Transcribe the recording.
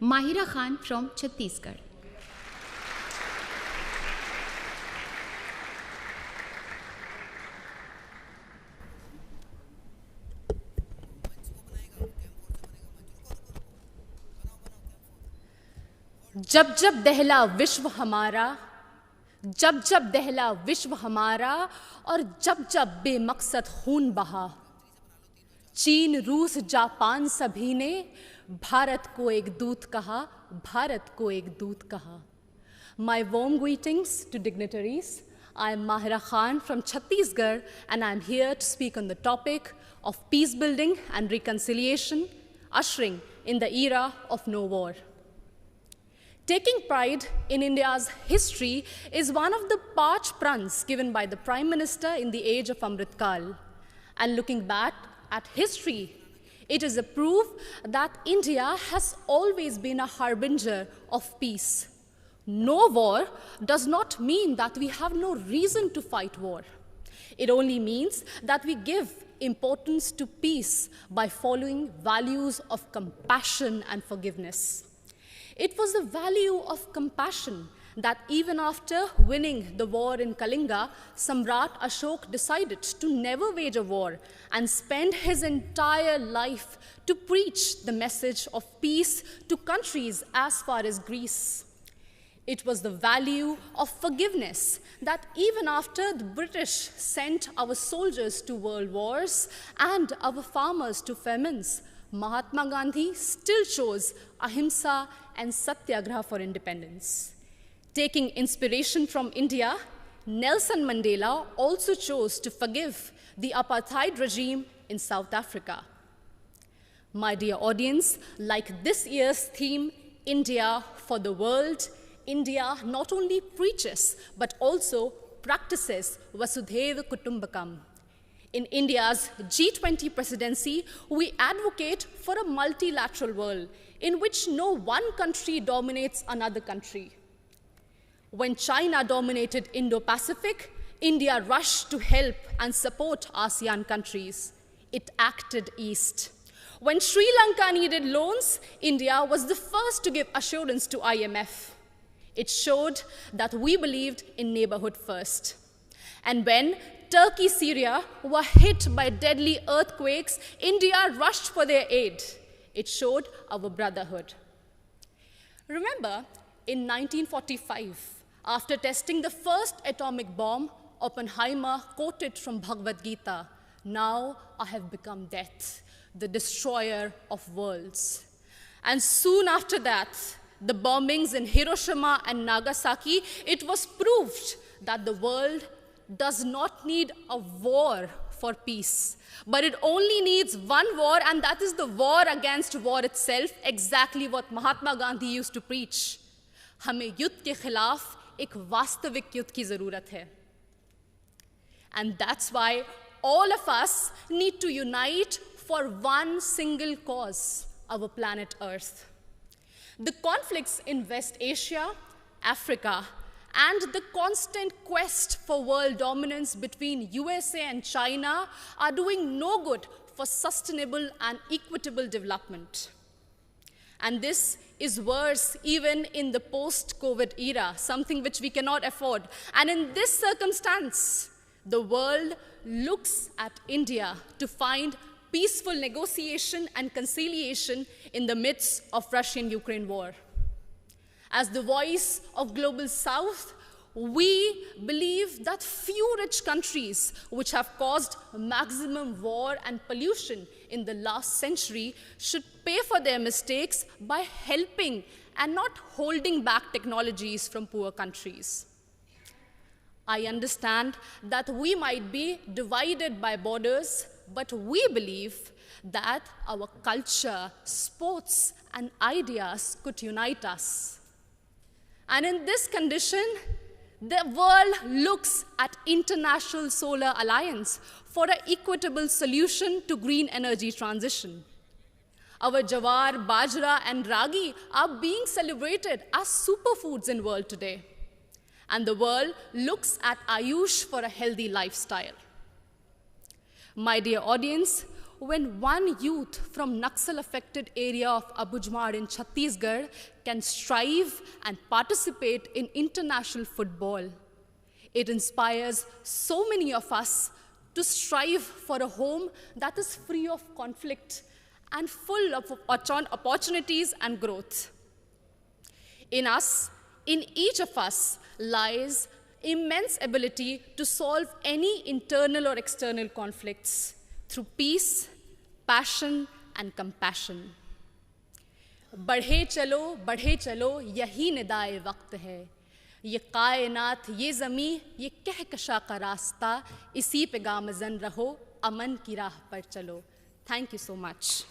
Mahira Khan from Chhattisgarh. जब जब दहला विश्व हमारा, जब जब दहला विश्व हमारा, और जब जब बेमकसद खून बहा, चीन रूस जापान सभी ने भारत को एक दूत कहा, भारत को एक दूत कहा. My warm greetings to dignitaries. I am Mahira Khan from Chhattisgarh, and I am here to speak on the topic of peace building and reconciliation, ushering in the era of no war. Taking pride in India's history is one of the parch prans given by the Prime Minister in the age of Amrit Kal. And looking back at history, it is a proof that India has always been a harbinger of peace. No war does not mean that we have no reason to fight war. It only means that we give importance to peace by following values of compassion and forgiveness. It was the value of compassion that even after winning the war in Kalinga, Samrat Ashok decided to never wage a war and spend his entire life to preach the message of peace to countries as far as Greece. It was the value of forgiveness that even after the British sent our soldiers to world wars and our farmers to famines, Mahatma Gandhi still chose ahimsa and satyagraha for independence. Taking inspiration from India, Nelson Mandela also chose to forgive the apartheid regime in South Africa. My dear audience, like this year's theme, India for the World, India not only preaches but also practices Vasudhaiva Kutumbakam. In India's G20 presidency, we advocate for a multilateral world in which no one country dominates another country. When China dominated Indo-Pacific, India rushed to help and support ASEAN countries. It acted east. When Sri Lanka needed loans, India was the first to give assurance to IMF. It showed that we believed in neighborhood first. And when Turkey, Syria were hit by deadly earthquakes, India rushed for their aid. It showed our brotherhood. Remember, in 1945, after testing the first atomic bomb, Oppenheimer quoted from Bhagavad Gita, "Now I have become death, the destroyer of worlds." And soon after that, the bombings in Hiroshima and Nagasaki, it was proved that the world does not need a war for peace, but it only needs one war, and that is the war against war itself, exactly what Mahatma Gandhi used to preach. हमें युद्ध के खिलाफ एक वास्तविक युद्ध की ज़रूरत है. And that's why all of us need to unite for one single cause, our planet Earth. The conflicts in West Asia, Africa, and the constant quest for world dominance between USA and China are doing no good for sustainable and equitable development. And this is worse even in the post-COVID era, something which we cannot afford. And in this circumstance, the world looks at India to find peaceful negotiation and conciliation in the midst of Russian-Ukraine war. As the voice of Global South, we believe that few rich countries which have caused maximum war and pollution in the last century should pay for their mistakes by helping and not holding back technologies from poor countries. I understand that we might be divided by borders, but we believe that our culture, sports, and ideas could unite us. And in this condition, the world looks at International Solar Alliance for an equitable solution to green energy transition. Our jawar, bajra, and ragi are being celebrated as superfoods in the world today. And the world looks at Ayush for a healthy lifestyle. My dear audience, when one youth from Naxal-affected area of Abujamar in Chhattisgarh can strive and participate in international football. It inspires so many of us to strive for a home that is free of conflict and full of opportunities and growth. In us, in each of us, lies immense ability to solve any internal or external conflicts through peace, passion, and compassion. बढ़े चलो यही निदाए वक्त है, ये कायनात, ये ज़मीं, ये कहकशा का रास्ता, इसी पे गामज़न रहो, अमन की राह पर चलो. Thank you so much.